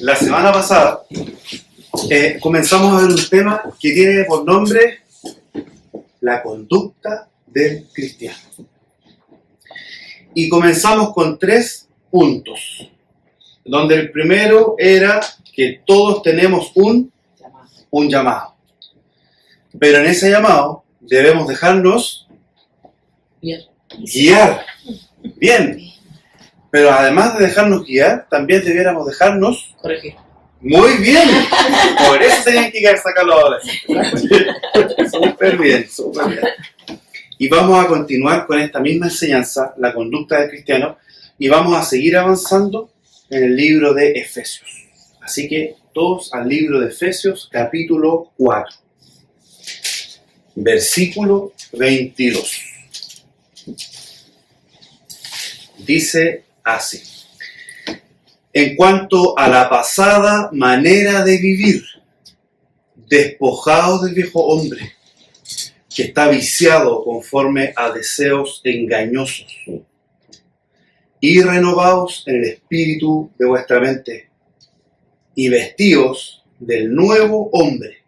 La semana pasada comenzamos a ver un tema que tiene por nombre la conducta del cristiano. Y comenzamos con 3 puntos, donde el primero era que todos tenemos un llamado. Pero en ese llamado debemos dejarnos guiar. Bien. Pero además de dejarnos guiar, también debiéramos dejarnos corregir. Muy bien. Por eso tenían que sacarlo ahora. Súper bien, súper bien. Y vamos a continuar con esta misma enseñanza, la conducta del cristiano, y vamos a seguir avanzando en el libro de Efesios. Así que todos al libro de Efesios, capítulo 4, versículo 22. Dice así: en cuanto a la pasada manera de vivir, despojados del viejo hombre, que está viciado conforme a deseos engañosos, y renovados en el espíritu de vuestra mente, y vestidos del nuevo hombre,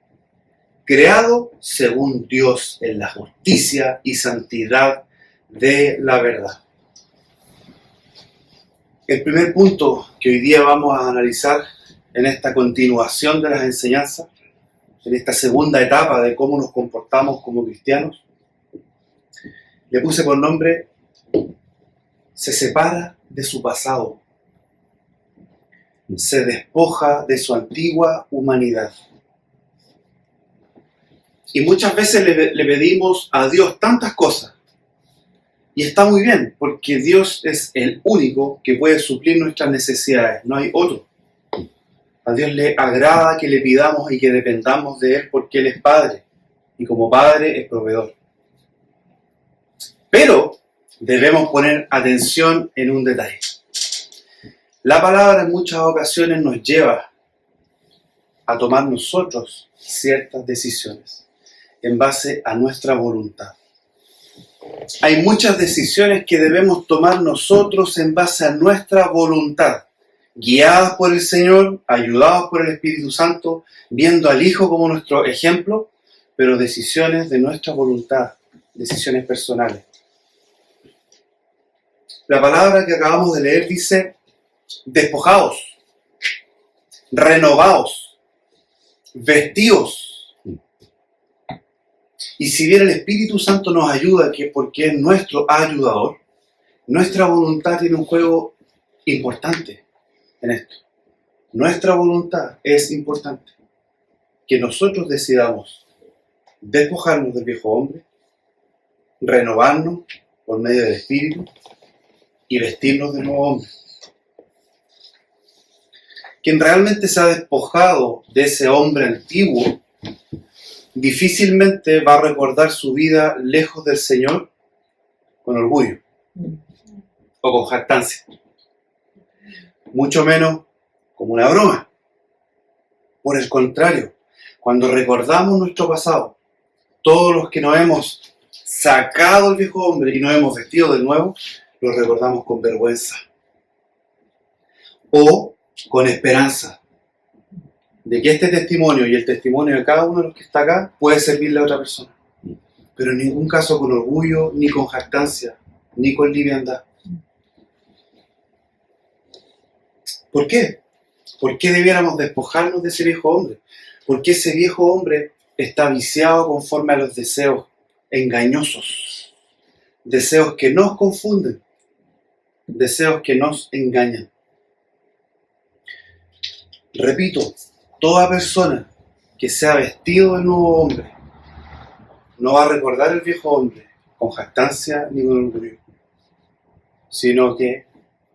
creado según Dios en la justicia y santidad de la verdad. El primer punto que hoy día vamos a analizar en esta continuación de las enseñanzas, en esta segunda etapa de cómo nos comportamos como cristianos, le puse por nombre: se separa de su pasado, se despoja de su antigua humanidad. Y muchas veces le pedimos a Dios tantas cosas. Y está muy bien, porque Dios es el único que puede suplir nuestras necesidades, no hay otro. A Dios le agrada que le pidamos y que dependamos de Él porque Él es Padre, y como Padre es proveedor. Pero debemos poner atención en un detalle. La palabra en muchas ocasiones nos lleva a tomar nosotros ciertas decisiones en base a nuestra voluntad. Hay muchas decisiones que debemos tomar nosotros en base a nuestra voluntad, guiadas por el Señor, ayudados por el Espíritu Santo, viendo al Hijo como nuestro ejemplo, pero decisiones de nuestra voluntad, decisiones personales. La palabra que acabamos de leer dice: despojaos, renovaos, vestidos. Y si bien el Espíritu Santo nos ayuda, porque es nuestro ayudador, nuestra voluntad tiene un juego importante en esto. Nuestra voluntad es importante. Que nosotros decidamos despojarnos del viejo hombre, renovarnos por medio del Espíritu y vestirnos del nuevo hombre. Quien realmente se ha despojado de ese hombre antiguo, difícilmente va a recordar su vida lejos del Señor con orgullo o con jactancia. Mucho menos como una broma. Por el contrario, cuando recordamos nuestro pasado, todos los que nos hemos sacado el viejo hombre y nos hemos vestido del nuevo, lo recordamos con vergüenza o con esperanza de que este testimonio y el testimonio de cada uno de los que está acá puede servirle a otra persona. Pero en ningún caso con orgullo, ni con jactancia, ni con liviandad. ¿Por qué? ¿Por qué debiéramos despojarnos de ese viejo hombre? Porque ese viejo hombre está viciado conforme a los deseos engañosos, deseos que nos confunden, deseos que nos engañan. Repito, toda persona que sea vestido de nuevo hombre no va a recordar el viejo hombre con jactancia ni con orgullo, sino que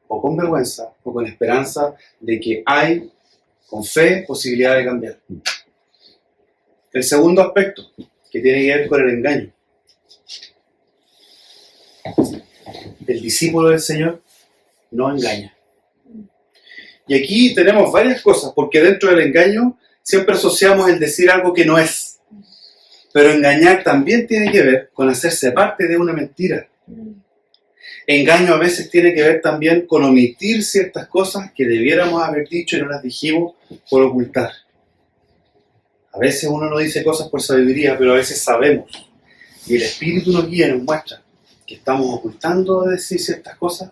o con vergüenza o con esperanza de que hay, con fe, posibilidad de cambiar. El segundo aspecto, que tiene que ver con el engaño. El discípulo del Señor no engaña. Y aquí tenemos varias cosas, porque dentro del engaño siempre asociamos el decir algo que no es. Pero engañar también tiene que ver con hacerse parte de una mentira. Engaño a veces tiene que ver también con omitir ciertas cosas que debiéramos haber dicho y no las dijimos por ocultar. A veces uno no dice cosas por sabiduría, pero a veces sabemos. Y el Espíritu nos guía y nos muestra que estamos ocultando de decir ciertas cosas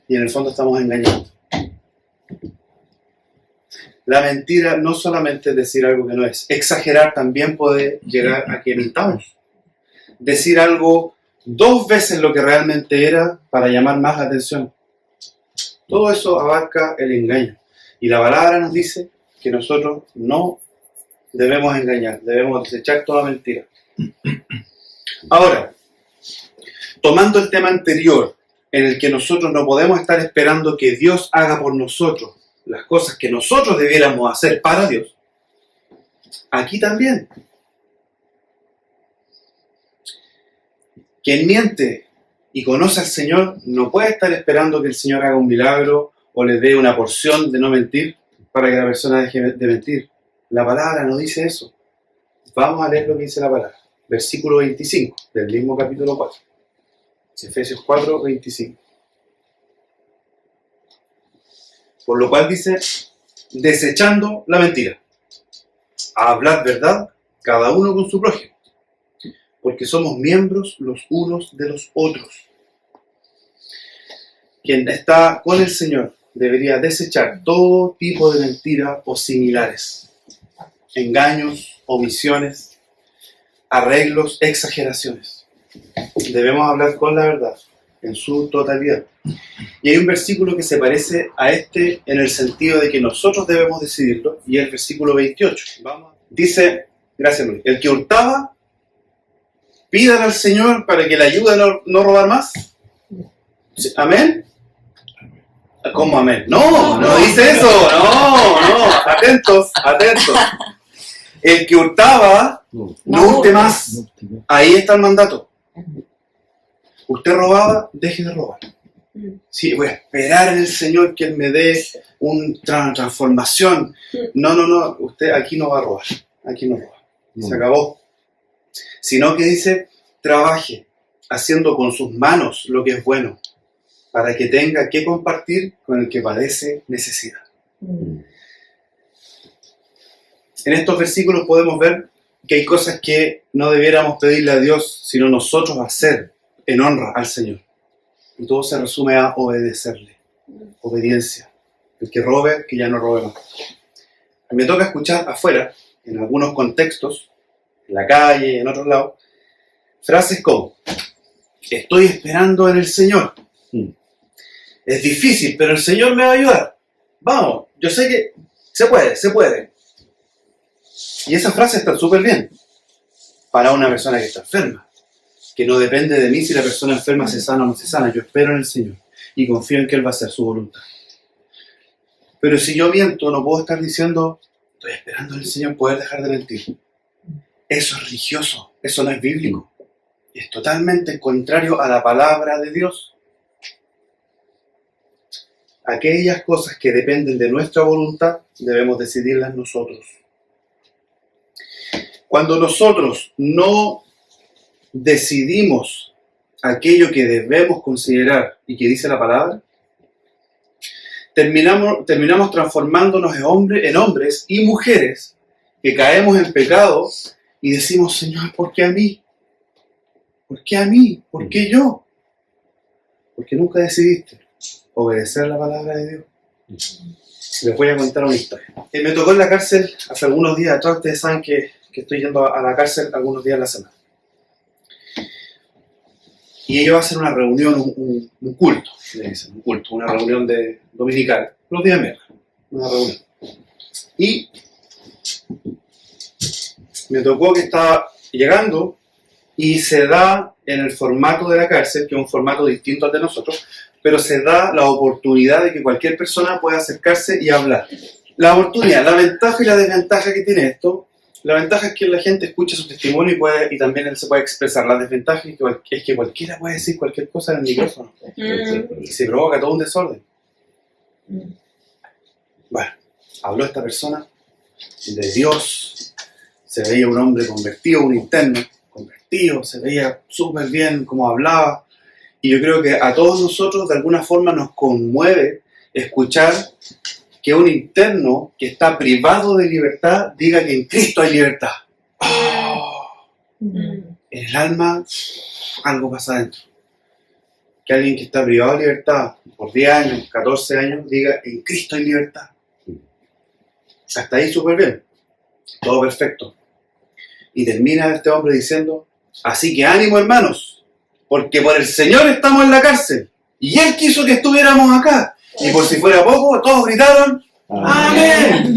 y en el fondo estamos engañando. La mentira no solamente es decir algo que no es. Exagerar también puede llegar a que mintamos. Decir algo 2 veces lo que realmente era para llamar más la atención. Todo eso abarca el engaño. Y la palabra nos dice que nosotros no debemos engañar, debemos desechar toda mentira. Ahora, tomando el tema anterior, en el que nosotros no podemos estar esperando que Dios haga por nosotros las cosas que nosotros debiéramos hacer para Dios, aquí también. Quien miente y conoce al Señor no puede estar esperando que el Señor haga un milagro o le dé una porción de no mentir para que la persona deje de mentir. La palabra no dice eso. Vamos a leer lo que dice la palabra. Versículo 25 del mismo capítulo 4. Efesios 4, 25. Por lo cual dice, desechando la mentira, a hablar verdad, cada uno con su prójimo, porque somos miembros los unos de los otros. Quien está con el Señor debería desechar todo tipo de mentira o similares, engaños, omisiones, arreglos, exageraciones. Debemos hablar con la verdad en su totalidad. Y hay un versículo que se parece a este en el sentido de que nosotros debemos decidirlo, y es el versículo 28. Dice, gracias Luis, el que hurtaba, pídale al Señor para que le ayude a no robar más. ¿Amén? ¿Cómo amén? No dice eso, no, atentos. El que hurtaba, no hurte más. Ahí está el mandato. Usted robaba, deje de robar. Sí, voy a esperar en el Señor que Él me dé una transformación. No, usted aquí no va a robar. Aquí no roba. Se acabó. Sino que dice, trabaje haciendo con sus manos lo que es bueno, para que tenga que compartir con el que padece necesidad. En estos versículos podemos ver que hay cosas que no debiéramos pedirle a Dios, sino nosotros hacer en honra al Señor. Y todo se resume a obedecerle. Obediencia. El que robe, que ya no robe más. A mí me toca escuchar afuera, en algunos contextos, en la calle, en otros lados, frases como, estoy esperando en el Señor. Es difícil, pero el Señor me va a ayudar. Vamos, yo sé que se puede. Y esas frases están súper bien para una persona que está enferma, que no depende de mí si la persona enferma se sana o no se sana. Yo espero en el Señor y confío en que Él va a hacer su voluntad. Pero si yo miento, no puedo estar diciendo, estoy esperando en el Señor poder dejar de mentir. Eso es religioso, eso no es bíblico. Es totalmente contrario a la palabra de Dios. Aquellas cosas que dependen de nuestra voluntad, debemos decidirlas nosotros. Cuando nosotros no decidimos aquello que debemos considerar y que dice la palabra, terminamos transformándonos en hombres y mujeres que caemos en pecado y decimos, Señor, ¿por qué a mí? ¿Por qué a mí? ¿Por qué yo? Porque nunca decidiste obedecer la palabra de Dios. Les voy a contar una historia. Me tocó en la cárcel hace algunos días atrás. Ustedes saben que estoy yendo a la cárcel algunos días a la semana. Y ellos hacen una reunión, un culto, le dicen, un culto, una reunión dominical, los días miércoles, una reunión. Y me tocó que estaba llegando y se da en el formato de la cárcel, que es un formato distinto al de nosotros, pero se da la oportunidad de que cualquier persona pueda acercarse y hablar. La oportunidad, la ventaja y la desventaja que tiene esto, la ventaja es que la gente escucha su testimonio y también él se puede expresar. La desventaja es que cualquiera puede decir cualquier cosa en el micrófono y se provoca todo un desorden. Bueno, habló esta persona de Dios, se veía un hombre convertido, un interno convertido, se veía súper bien cómo hablaba, Y yo creo que a todos nosotros de alguna forma nos conmueve escuchar que un interno que está privado de libertad diga que en Cristo hay libertad. Oh, en el alma algo pasa adentro. Que alguien que está privado de libertad por 10 años, 14 años, diga en Cristo hay libertad. Hasta ahí súper bien. Todo perfecto. Y termina este hombre diciendo, así que ánimo hermanos, porque por el Señor estamos en la cárcel. Y Él quiso que estuviéramos acá. Y por si fuera poco, todos gritaron, ¡amén!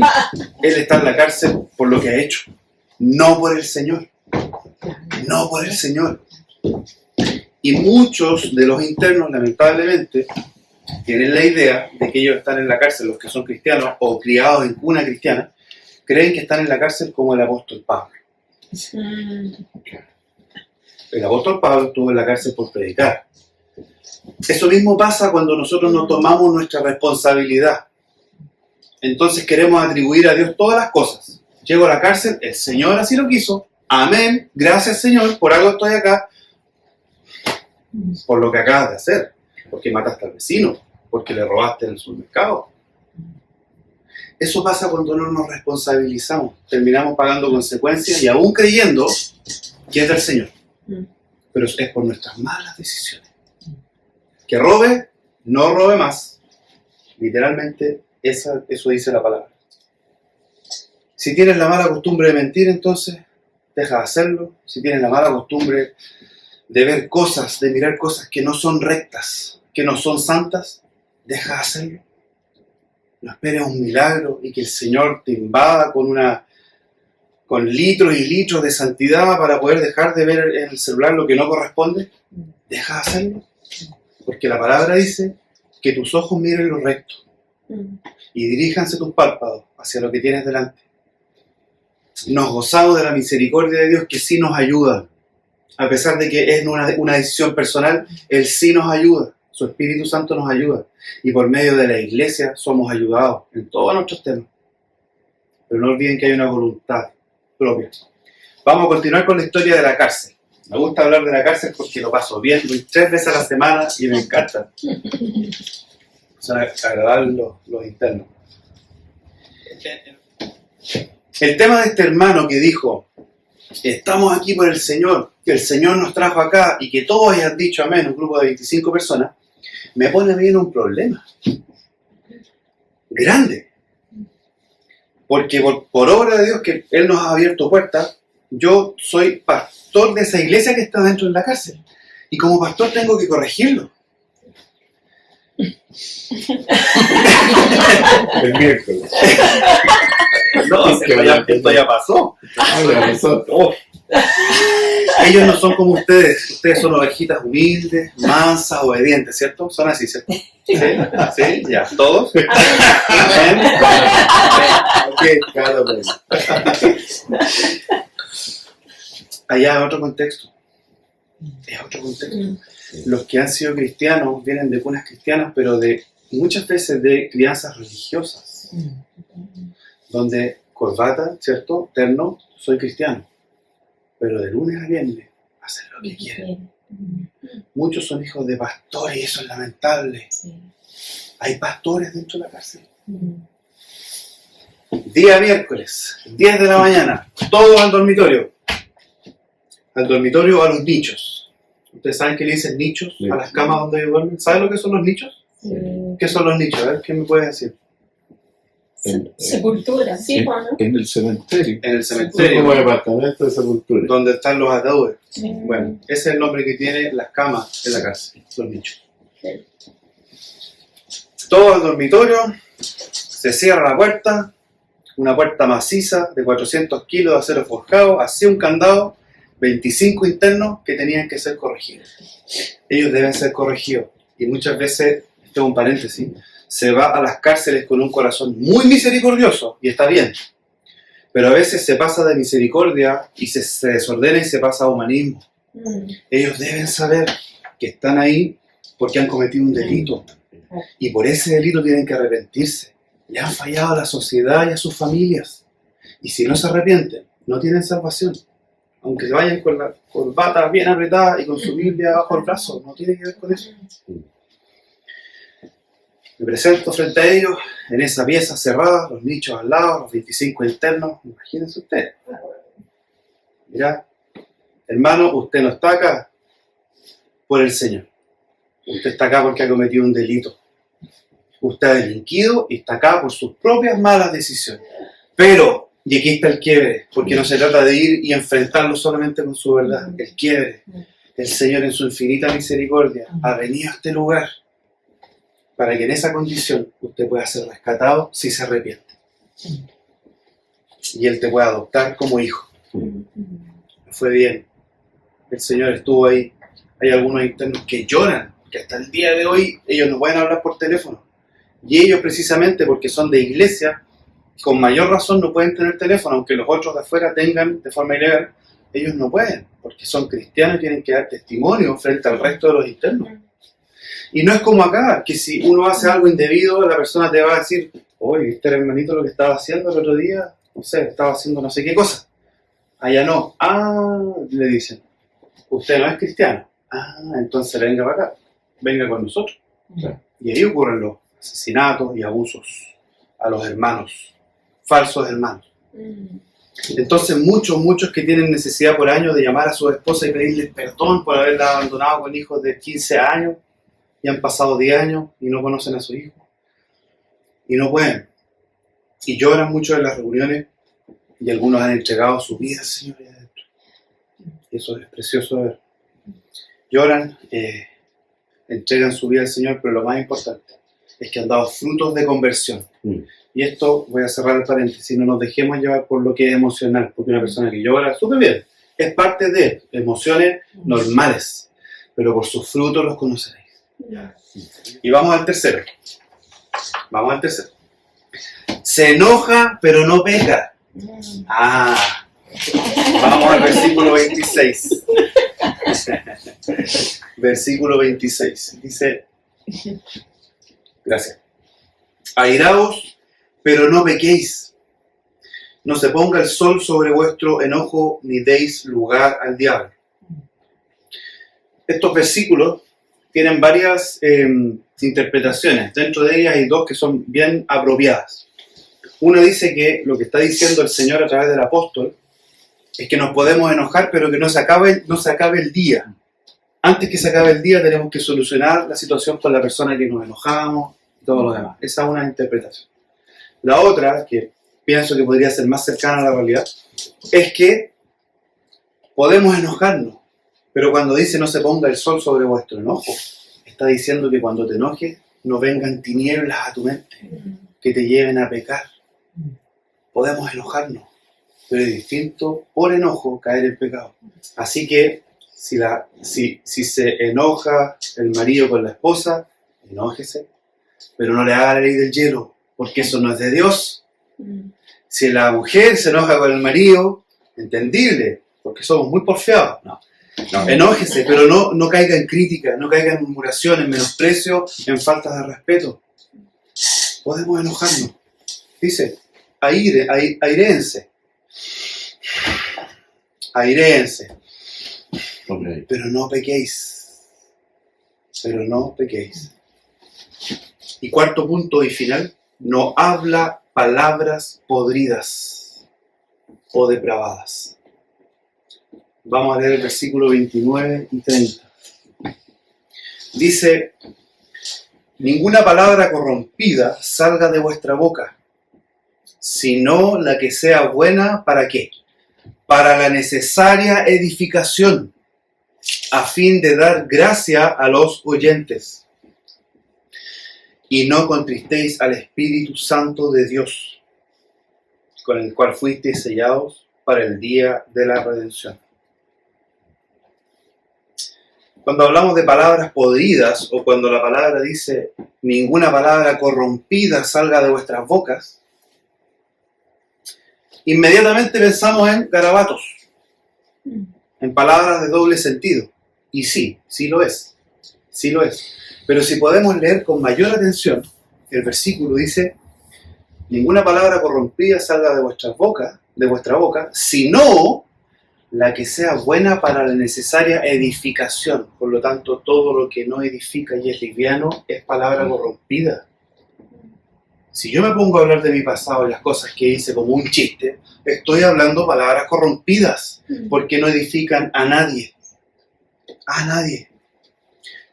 Él está en la cárcel por lo que ha hecho. No por el Señor. No por el Señor. Y muchos de los internos, lamentablemente, tienen la idea de que ellos están en la cárcel, los que son cristianos o criados en cuna cristiana, creen que están en la cárcel como el apóstol Pablo. El apóstol Pablo estuvo en la cárcel por predicar. Eso mismo pasa cuando nosotros no tomamos nuestra responsabilidad. Entonces queremos atribuir a Dios todas las cosas. Llego a la cárcel, el Señor así lo quiso. Amén, gracias Señor, por algo estoy acá. Por lo que acabas de hacer. Porque mataste al vecino. Porque le robaste en el supermercado. Eso pasa cuando no nos responsabilizamos. Terminamos pagando consecuencias y aún creyendo que es del Señor. Pero es por nuestras malas decisiones. Que robe, no robe más. Literalmente, eso dice la palabra. Si tienes la mala costumbre de mentir, entonces deja de hacerlo. Si tienes la mala costumbre de ver cosas, de mirar cosas que no son rectas, que no son santas, deja de hacerlo. No esperes un milagro y que el Señor te invada con litros y litros de santidad para poder dejar de ver en el celular lo que no corresponde. Deja de hacerlo. Porque la palabra dice que tus ojos miren lo recto y diríjanse tus párpados hacia lo que tienes delante. Nos gozamos de la misericordia de Dios que sí nos ayuda. A pesar de que es una decisión personal, Él sí nos ayuda. Su Espíritu Santo nos ayuda. Y por medio de la iglesia somos ayudados en todos nuestros temas. Pero no olviden que hay una voluntad propia. Vamos a continuar con la historia de la cárcel. Me gusta hablar de la cárcel porque lo paso bien. Voy 3 veces a la semana y me encanta. Son agradables los internos. El tema de este hermano que dijo, estamos aquí por el Señor, que el Señor nos trajo acá y que todos hayan dicho amén, un grupo de 25 personas, me pone a mí en un problema grande. Porque por obra de Dios que Él nos ha abierto puertas, yo soy pastor de esa iglesia que está dentro de la cárcel. Y como pastor tengo que corregirlo. El miércoles. No, esto ya pasó. Oh. Ellos no son como ustedes. Ustedes son ovejitas humildes, mansas, obedientes, ¿cierto? Son así, ¿cierto? Sí, sí, ya. ¿Todos? Amén. Ok, cada vez. Allá es otro contexto. Es otro contexto. Los que han sido cristianos vienen de cunas cristianas, pero muchas veces de crianzas religiosas. Donde corbata, ¿cierto? Terno, soy cristiano. Pero de lunes a viernes hacen lo que quieren. Muchos son hijos de pastores y eso es lamentable. Hay pastores dentro de la cárcel. Día miércoles, 10 de la mañana, todos al dormitorio. Al dormitorio o a los nichos. ¿Ustedes saben qué le dicen nichos a las camas donde ellos duermen? ¿Saben lo que son los nichos? Sí. ¿Qué son los nichos? A ver, ¿qué me puedes decir? Sepultura, sí, Juan. En el cementerio. En el Son cementerio. como departamento de sepultura. Donde están los ataúdes. Sí. Bueno, ese es el nombre que tienen las camas en la cárcel, los nichos. Sí. Todo el dormitorio, se cierra la puerta, una puerta maciza de 400 kilos de acero forjado, hacía un candado, 25 internos que tenían que ser corregidos. Ellos deben ser corregidos. Y muchas veces, esto es un paréntesis, se va a las cárceles con un corazón muy misericordioso, y está bien. Pero a veces se pasa de misericordia y se desordena y se pasa a humanismo. Ellos deben saber que están ahí porque han cometido un delito. Y por ese delito tienen que arrepentirse. Le han fallado a la sociedad y a sus familias. Y si no se arrepienten, no tienen salvación. aunque se vayan con la corbata bien apretada y con su Biblia bajo el brazo, no tiene que ver con eso. Me presento frente a ellos, en esa pieza cerrada, los nichos al lado, los 25 internos, imagínense ustedes. Mira, hermano, usted no está acá por el Señor. Usted está acá porque ha cometido un delito. Usted ha delinquido y está acá por sus propias malas decisiones. Pero, y aquí está el quiebre, porque no se trata de ir y enfrentarlo solamente con su verdad. El quiebre. El Señor en su infinita misericordia ha venido a este lugar para que en esa condición usted pueda ser rescatado si se arrepiente. Y Él te pueda adoptar como hijo. Fue bien. El Señor estuvo ahí. Hay algunos internos que lloran, que hasta el día de hoy ellos no pueden hablar por teléfono. Y ellos precisamente porque son de iglesia, con mayor razón no pueden tener teléfono, aunque los otros de afuera tengan de forma ilegal, ellos no pueden, porque son cristianos y tienen que dar testimonio frente al resto de los internos. Y no es como acá, que si uno hace algo indebido, la persona te va a decir, oye, ¿viste el hermanito lo que estaba haciendo el otro día? No sé, estaba haciendo no sé qué cosa. Allá no. Ah, le dicen, usted no es cristiano. Ah, entonces venga para acá, venga con nosotros. Y ahí ocurren los asesinatos y abusos a los hermanos, falsos hermanos. Entonces muchos que tienen necesidad por años de llamar a su esposa y pedirles perdón por haberla abandonado con hijos de 15 años, y han pasado 10 años y no conocen a su hijo. Y no pueden. Y lloran mucho en las reuniones y algunos han entregado su vida al Señor ahí adentro. Y eso es precioso de ver. Lloran, entregan su vida al Señor, pero lo más importante es que han dado frutos de conversión. Y esto, voy a cerrar el paréntesis, no nos dejemos llevar por lo que es emocional, porque una persona que llora súper bien, es parte de emociones normales, pero por sus frutos los conoceréis. Y vamos al tercero. Se enoja, pero no peca. Vamos al versículo 26. Versículo 26. Dice, gracias. Airaos, pero no pequéis. No se ponga el sol sobre vuestro enojo, ni deis lugar al diablo. Estos versículos tienen varias interpretaciones. Dentro de ellas hay dos que son bien apropiadas. Una dice que lo que está diciendo el Señor a través del apóstol es que nos podemos enojar, pero que no se acabe el día. Antes que se acabe el día tenemos que solucionar la situación con la persona que nos enojamos y todo lo demás. Esa es una interpretación. La otra, que pienso que podría ser más cercana a la realidad, es que podemos enojarnos, pero cuando dice no se ponga el sol sobre vuestro enojo, está diciendo que cuando te enojes no vengan tinieblas a tu mente que te lleven a pecar. Podemos enojarnos, pero es distinto por enojo caer en pecado. Así que si se enoja el marido con la esposa, enójese, pero no le haga la ley del hielo, porque eso no es de Dios. Si la mujer se enoja con el marido, entendible, porque somos muy porfiados. No, enójese, pero no caiga en crítica, no caiga en murmuración, en menosprecio, en faltas de respeto. Podemos enojarnos. Dice, airéense. Okay. Pero no pequéis. Y cuarto punto y final, no habla palabras podridas o depravadas. Vamos a leer el versículo 29 y 30. Dice, ninguna palabra corrompida salga de vuestra boca, sino la que sea buena, ¿para qué? Para la necesaria edificación, a fin de dar gracia a los oyentes. Y no contristéis al Espíritu Santo de Dios, con el cual fuisteis sellados para el día de la redención. Cuando hablamos de palabras podridas, o cuando la palabra dice ninguna palabra corrompida salga de vuestras bocas, inmediatamente pensamos en garabatos, en palabras de doble sentido. Y sí lo es. Pero si podemos leer con mayor atención, el versículo dice, ninguna palabra corrompida salga de vuestra boca, sino la que sea buena para la necesaria edificación. Por lo tanto, todo lo que no edifica y es liviano es palabra corrompida. Si yo me pongo a hablar de mi pasado y las cosas que hice como un chiste, estoy hablando palabras corrompidas, porque no edifican a nadie. A nadie.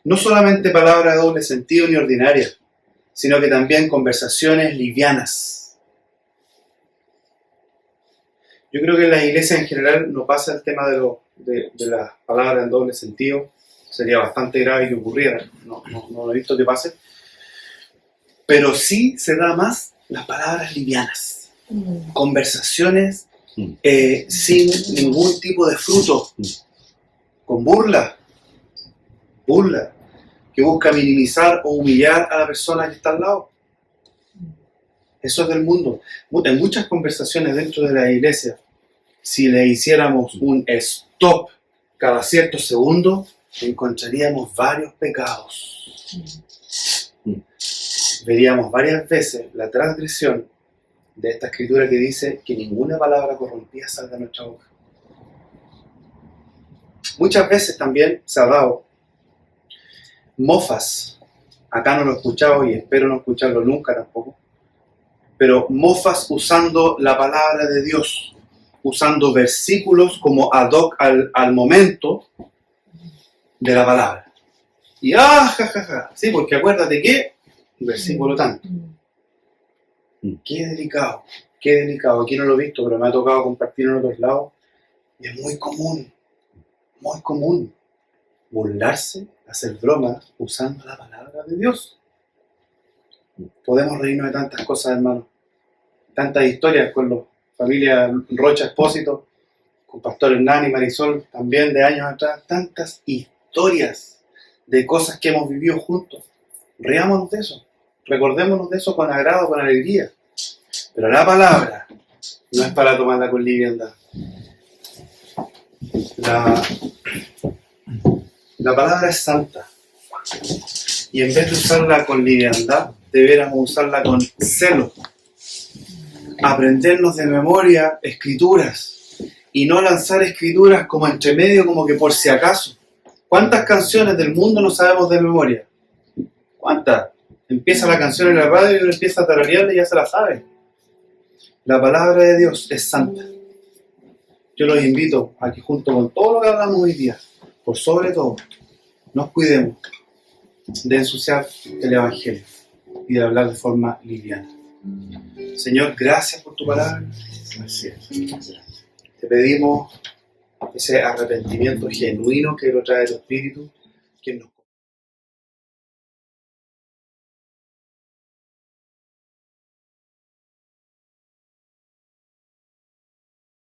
No solamente palabras de doble sentido ni ordinarias, sino que también conversaciones livianas. Yo creo que en las iglesias en general no pasa el tema de las palabras en doble sentido. Sería bastante grave que ocurriera. No he visto que pase. Pero sí se da más las palabras livianas. Conversaciones sin ningún tipo de fruto. Con burla. Burla. Que busca minimizar o humillar a la persona que está al lado. Eso es del mundo. En muchas conversaciones dentro de la iglesia, si le hiciéramos un stop cada ciertos segundos, encontraríamos varios pecados. Veríamos varias veces la transgresión de esta escritura que dice que ninguna palabra corrompida salga de nuestra boca. Muchas veces también se ha dado mofas. Acá no lo he escuchado y espero no escucharlo nunca tampoco. Pero mofas usando la palabra de Dios, usando versículos como ad hoc al momento de la palabra. Y sí, porque acuérdate que, versículo tanto. Qué delicado, qué delicado. Aquí no lo he visto, pero me ha tocado compartir en otros lados. Y es muy común burlarse, hacer bromas usando la palabra de Dios. Podemos reírnos de tantas cosas, hermano. Tantas historias con la familia Rocha Expósito, con Pastor Hernán y Marisol, también de años atrás. Tantas historias de cosas que hemos vivido juntos. Riámonos de eso. Recordémonos de eso con agrado, con alegría. Pero la palabra no es para tomarla con liviandad. La palabra es santa. Y en vez de usarla con liviandad, deberíamos usarla con celo. Aprendernos de memoria escrituras. Y no lanzar escrituras como entre medio, como que por si acaso. ¿Cuántas canciones del mundo no sabemos de memoria? ¿Cuántas? Empieza la canción en la radio y uno empieza a tararearla y ya se la sabe. La palabra de Dios es santa. Yo los invito a que junto con todo lo que hablamos hoy día, por sobre todo, nos cuidemos de ensuciar el Evangelio y de hablar de forma liviana. Señor, gracias por tu palabra. Gracias. Te pedimos ese arrepentimiento genuino que lo trae tu Espíritu, que nos